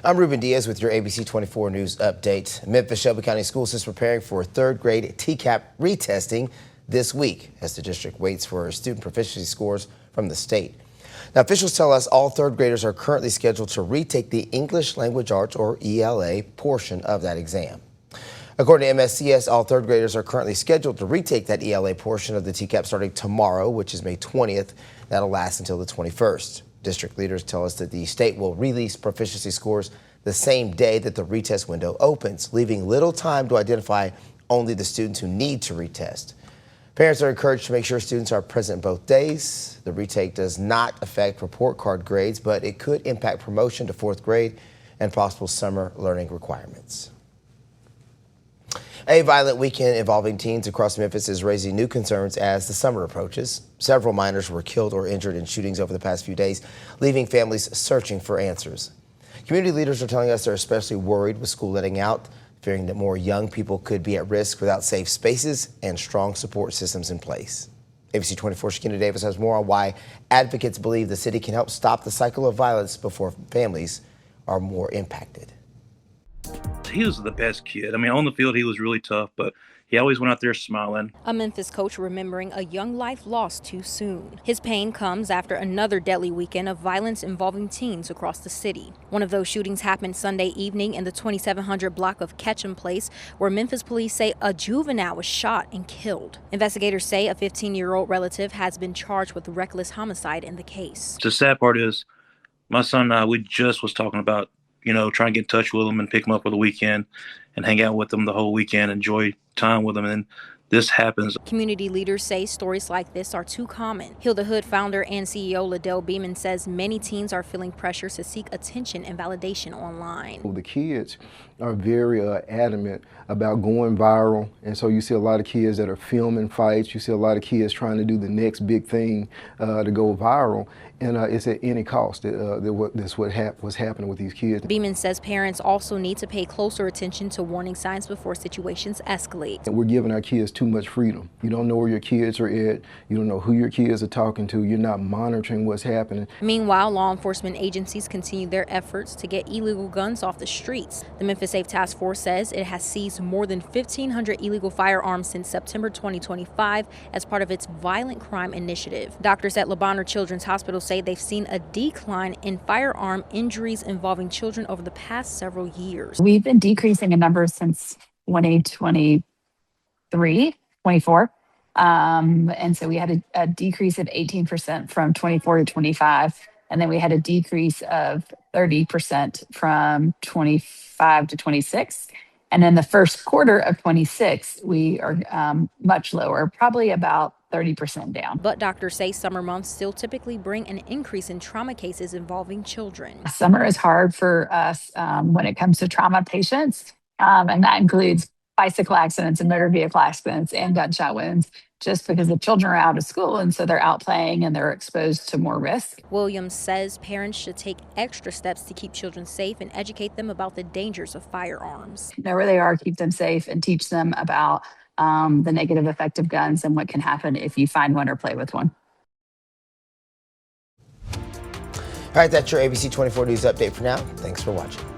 I'm Ruben Diaz with your ABC 24 News update. Memphis Shelby County School System preparing for third grade TCAP retesting this week as the district waits for student proficiency scores from the state. Now, officials tell us all third graders are currently scheduled to retake the English Language Arts, or ELA, portion of that exam. According to MSCS, all third graders are currently scheduled to retake that ELA portion of the TCAP starting tomorrow, which is May 20th. That'll last until the 21st. District leaders tell us that the state will release proficiency scores the same day that the retest window opens, leaving little time to identify only the students who need to retest. Parents are encouraged to make sure students are present both days. The retake does not affect report card grades, but it could impact promotion to fourth grade and possible summer learning requirements. A violent weekend involving teens across Memphis is raising new concerns as the summer approaches. Several minors were killed or injured in shootings over the past few days, leaving families searching for answers. Community leaders are telling us they're especially worried with school letting out, fearing that more young people could be at risk without safe spaces and strong support systems in place. ABC 24's Shakina Davis has more on why advocates believe the city can help stop the cycle of violence before families are more impacted. He was the best kid. I mean, on the field, he was really tough, but he always went out there smiling. A Memphis coach remembering a young life lost too soon. His pain comes after another deadly weekend of violence involving teens across the city. One of those shootings happened Sunday evening in the 2700 block of Ketchum Place, where Memphis police say a juvenile was shot and killed. Investigators say a 15-year-old relative has been charged with reckless homicide in the case. The sad part is my son and I, we just was talking about, trying to get in touch with him and pick him up for the weekend and hang out with him the whole weekend, enjoy time with him. And this happens. Community leaders say stories like this are too common. Heal the Hood founder and CEO Liddell Beeman says many teens are feeling pressure to seek attention and validation online. The kids are very adamant about going viral, and so you see a lot of kids that are filming fights. You see a lot of kids trying to do the next big thing to go viral, and it's at any cost. That's what's happening with these kids. Beeman says parents also need to pay closer attention to warning signs before situations escalate. And we're giving our kids too much freedom. You don't know where your kids are at. You don't know who your kids are talking to. You're not monitoring what's happening. Meanwhile, law enforcement agencies continue their efforts to get illegal guns off the streets. The Memphis Safe Task Force says it has seized more than 1,500 illegal firearms since September 2025 as part of its violent crime initiative. Doctors at Le Bonheur Children's Hospital say they've seen a decline in firearm injuries involving children over the past several years. We've been decreasing in numbers since 24. And so we had a decrease of 18% from 24 to 25. And then we had a decrease of 30% from 25 to 26. And in the first quarter of 26, we are much lower, probably about 30% down. But doctors say summer months still typically bring an increase in trauma cases involving children. Summer is hard for us when it comes to trauma patients, and that includes bicycle accidents and motor vehicle accidents and gunshot wounds, just because the children are out of school and so they're out playing and they're exposed to more risk. Williams says parents should take extra steps to keep children safe and educate them about the dangers of firearms. Know where they are, keep them safe, and teach them about the negative effect of guns and what can happen if you find one or play with one. All right, that's your ABC 24 News update for now. Thanks for watching.